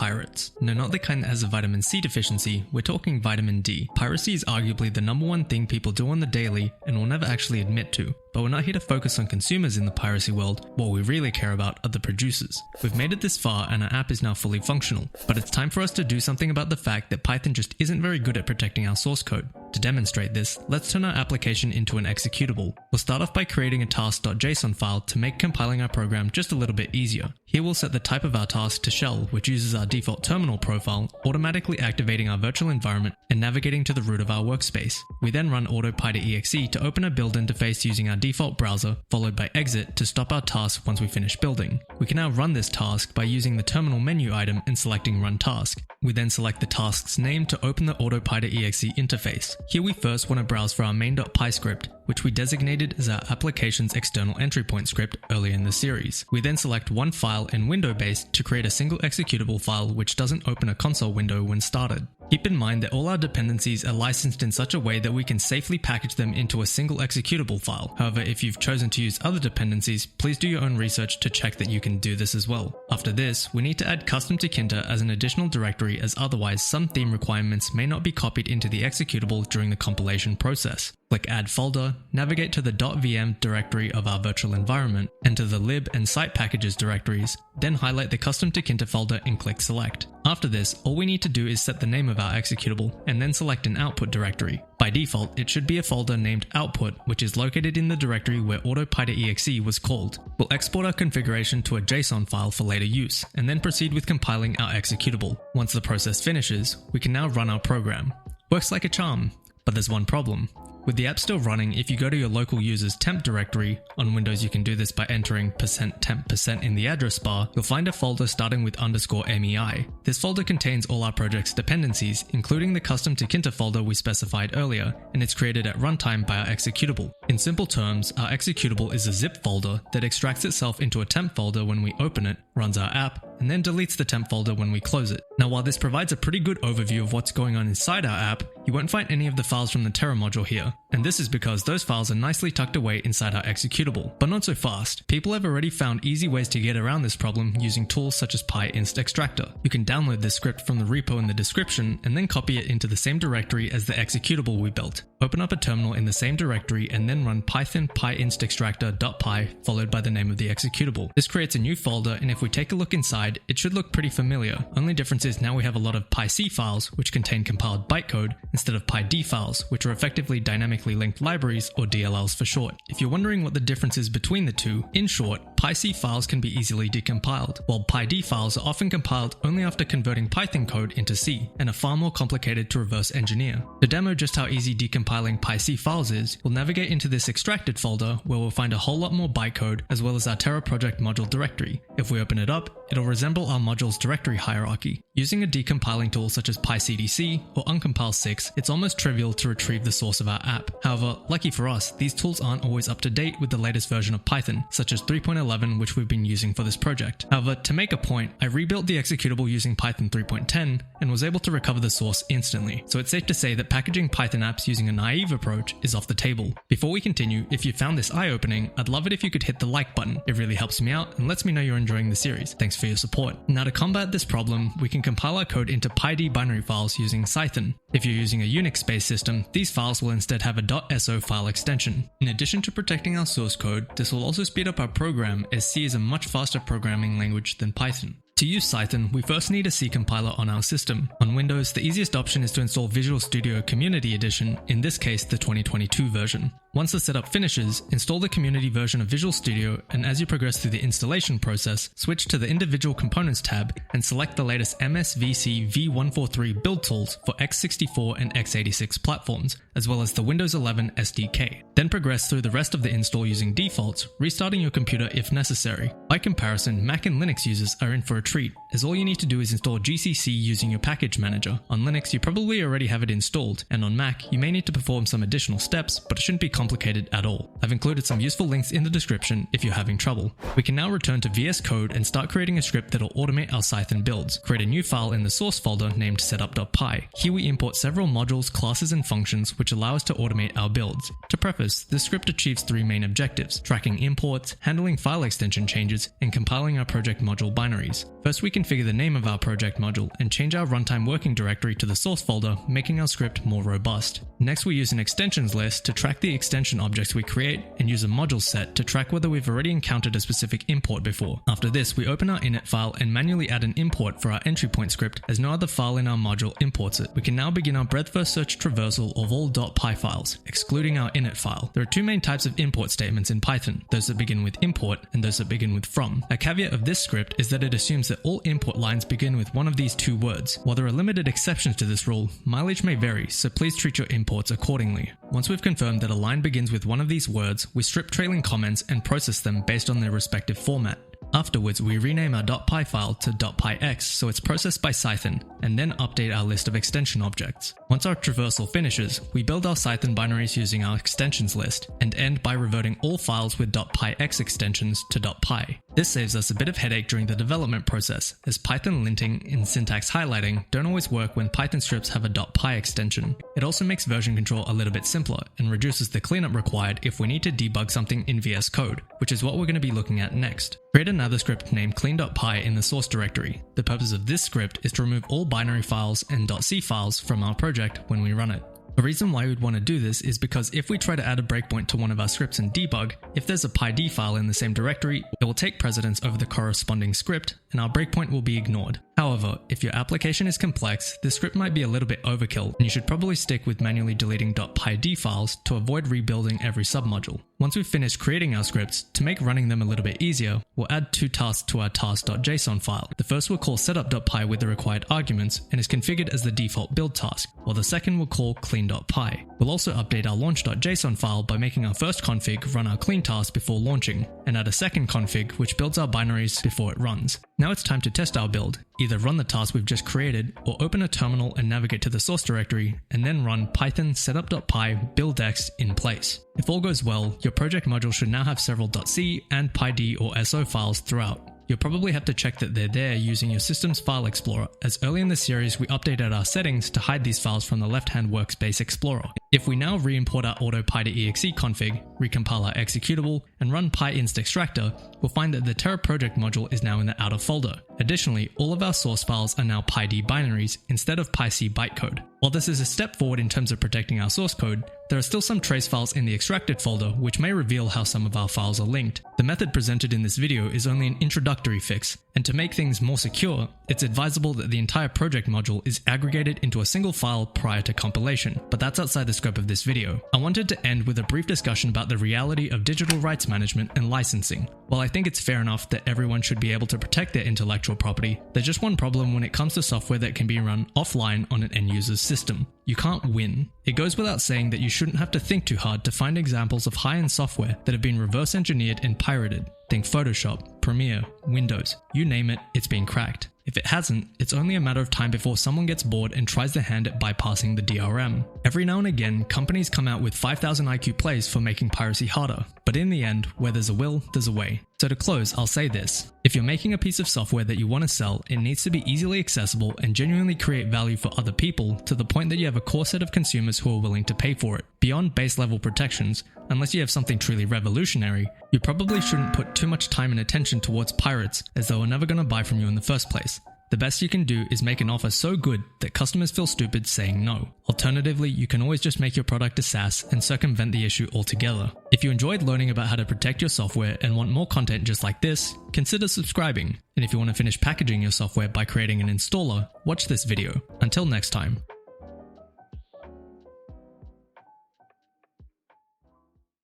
pirates. No, not the kind that has a vitamin C deficiency, we're talking vitamin D. Piracy is arguably the #1 thing people do on the daily and will never actually admit to. But we're not here to focus on consumers in the piracy world, what we really care about are the producers. We've made it this far and our app is now fully functional, but it's time for us to do something about the fact that Python just isn't very good at protecting our source code. To demonstrate this, let's turn our application into an executable. We'll start off by creating a tasks.json file to make compiling our program just a little bit easier. Here we'll set the type of our task to shell, which uses our default terminal profile, automatically activating our virtual environment and navigating to the root of our workspace. We then run Auto-PY-to-EXE to open a build interface using our default browser, followed by exit to stop our task once we finish building. We can now run this task by using the terminal menu item and selecting run task. We then select the task's name to open the Auto-PY-to-EXE interface. Here we first want to browse for our main.py script, which we designated as our application's external entry point script earlier in the series. We then select one file in window base to create a single executable file which doesn't open a console window when started. Keep in mind that all our dependencies are licensed in such a way that we can safely package them into a single executable file. However, if you've chosen to use other dependencies, please do your own research to check that you can do this as well. After this, we need to add custom to Kinter as an additional directory, as otherwise some theme requirements may not be copied into the executable during the compilation process. Click Add Folder, navigate to the .vm directory of our virtual environment, enter the lib and site packages directories, then highlight the custom to Kinter folder and click Select. After this, all we need to do is set the name of our executable and then select an output directory. By default, it should be a folder named Output, which is located in the directory where Auto-PY-to-EXE was called. We'll export our configuration to a JSON file for later use, and then proceed with compiling our executable. Once the process finishes, we can now run our program. Works like a charm, but there's one problem. With the app still running, if you go to your local user's temp directory, on Windows you can do this by entering %temp% in the address bar, you'll find a folder starting with _MEI. This folder contains all our project's dependencies, including the custom to Kinter folder we specified earlier, and it's created at runtime by our executable. In simple terms, our executable is a zip folder that extracts itself into a temp folder when we open it, runs our app, and then deletes the temp folder when we close it. Now, while this provides a pretty good overview of what's going on inside our app, you won't find any of the files from the Terra module here. And this is because those files are nicely tucked away inside our executable. But not so fast. People have already found easy ways to get around this problem using tools such as pyinstxtractor. You can download this script from the repo in the description and then copy it into the same directory as the executable we built. Open up a terminal in the same directory and then run python pyinstxtractor.py followed by the name of the executable. This creates a new folder, and if we take a look inside, it should look pretty familiar. Only difference is now we have a lot of pyc files which contain compiled bytecode instead of pyd files, which are effectively dynamically linked libraries, or DLLs for short. If you're wondering what the difference is between the two, in short, pyc files can be easily decompiled, while pyd files are often compiled only after converting Python code into C, and are far more complicated to reverse engineer. To demo just how easy decompiling pyc files is, we'll navigate into this extracted folder where we'll find a whole lot more bytecode as well as our Terra project module directory. If we open it up, it'll resemble our module's directory hierarchy. Using a decompiling tool such as pycdc or uncompile6, it's almost trivial to retrieve the source of our app. However, lucky for us, these tools aren't always up to date with the latest version of Python, such as 3.11, which we've been using for this project. However, to make a point, I rebuilt the executable using Python 3.10 and was able to recover the source instantly. So it's safe to say that packaging Python apps using a naive approach is off the table. Before we continue, if you found this eye-opening, I'd love it if you could hit the like button. It really helps me out and lets me know you're enjoying the series. Thanks for your support. Now, to combat this problem, we can compile our code into PyD binary files using Cython. If you're using a Unix-based system, these files will instead have a .so file extension. In addition to protecting our source code, this will also speed up our program, as C is a much faster programming language than Python. To use Cython, we first need a C compiler on our system. On Windows, the easiest option is to install Visual Studio Community Edition, in this case the 2022 version. Once the setup finishes, install the community version of Visual Studio, and as you progress through the installation process, switch to the Individual Components tab and select the latest MSVC v143 build tools for x64 and x86 platforms, as well as the Windows 11 SDK. Then progress through the rest of the install using defaults, restarting your computer if necessary. By comparison, Mac and Linux users are in for a treat, as all you need to do is install GCC using your package manager. On Linux, you probably already have it installed, and on Mac, you may need to perform some additional steps, but it shouldn't be complicated at all. I've included some useful links in the description if you're having trouble. We can now return to VS Code and start creating a script that'll automate our Cython builds. Create a new file in the source folder named setup.py. Here we import several modules, classes, and functions which allow us to automate our builds. To preface, this script achieves three main objectives: tracking imports, handling file extension changes, and compiling our project module binaries. First, we configure the name of our project module and change our runtime working directory to the source folder, making our script more robust. Next, we use an extensions list to track the extension objects we create and use a module set to track whether we've already encountered a specific import before. After this, we open our init file and manually add an import for our entry point script, as no other file in our module imports it. We can now begin our breadth first search traversal of all .py files, excluding our init file. There are two main types of import statements in Python, those that begin with import and those that begin with from. A caveat of this script is that it assumes that all import lines begin with one of these two words. While there are limited exceptions to this rule, mileage may vary, so please treat your imports accordingly. Once we've confirmed that a line begins with one of these words, we strip trailing comments and process them based on their respective format. Afterwards, we rename our .py file to .py-exe so it's processed by Cython, and then update our list of extension objects. Once our traversal finishes, we build our Cython binaries using our extensions list, and end by reverting all files with .py-exe extensions to .py. This saves us a bit of headache during the development process, as Python linting and syntax highlighting don't always work when Python scripts have a .py extension. It also makes version control a little bit simpler, and reduces the cleanup required if we need to debug something in VS Code, which is what we're going to be looking at next. Create another script named clean.py in the source directory. The purpose of this script is to remove all binary files and .c files from our project when we run it. The reason why we'd want to do this is because if we try to add a breakpoint to one of our scripts and debug, if there's a pyd file in the same directory, it will take precedence over the corresponding script and our breakpoint will be ignored. However, if your application is complex, this script might be a little bit overkill and you should probably stick with manually deleting .pyd files to avoid rebuilding every submodule. Once we've finished creating our scripts, to make running them a little bit easier, we'll add two tasks to our tasks.json file. The first will call setup.py with the required arguments and is configured as the default build task, while the second will call clean.py. We'll also update our launch.json file by making our first config run our clean task before launching, and add a second config which builds our binaries before it runs. Now it's time to test our build. Either run the task we've just created, or open a terminal and navigate to the source directory, and then run python setup.py buildx in place. If all goes well, your project module should now have several .c and pyd or so files throughout. You'll probably have to check that they're there using your system's file explorer, as early in the series we updated our settings to hide these files from the left-hand workspace explorer. If we now re-import our Auto-PY-to-EXE config, recompile our executable, and run pyinstxtractor, we'll find that the Terra project module is now in the outer folder. Additionally, all of our source files are now pyd binaries instead of pyc bytecode. While this is a step forward in terms of protecting our source code, there are still some trace files in the extracted folder which may reveal how some of our files are linked. The method presented in this video is only an introductory fix, and to make things more secure, it's advisable that the entire project module is aggregated into a single file prior to compilation, but that's outside the scope of this video. I wanted to end with a brief discussion about the reality of digital rights management and licensing. While I think it's fair enough that everyone should be able to protect their intellectual property, there's just one problem when it comes to software that can be run offline on an end user's system. You can't win. It goes without saying that you shouldn't have to think too hard to find examples of high-end software that have been reverse engineered and pirated. Think Photoshop, Premiere, Windows, you name it, it's been cracked. If it hasn't, it's only a matter of time before someone gets bored and tries their hand at bypassing the DRM. Every now and again, companies come out with 5,000 IQ plays for making piracy harder, but in the end, where there's a will, there's a way. So to close, I'll say this. If you're making a piece of software that you want to sell, it needs to be easily accessible and genuinely create value for other people to the point that you have a core set of consumers who are willing to pay for it. Beyond base level protections, unless you have something truly revolutionary, you probably shouldn't put too much time and attention towards pirates, as they were never going to buy from you in the first place. The best you can do is make an offer so good that customers feel stupid saying no. Alternatively, you can always just make your product a SaaS and circumvent the issue altogether. If you enjoyed learning about how to protect your software and want more content just like this, consider subscribing. And if you want to finish packaging your software by creating an installer, watch this video. Until next time.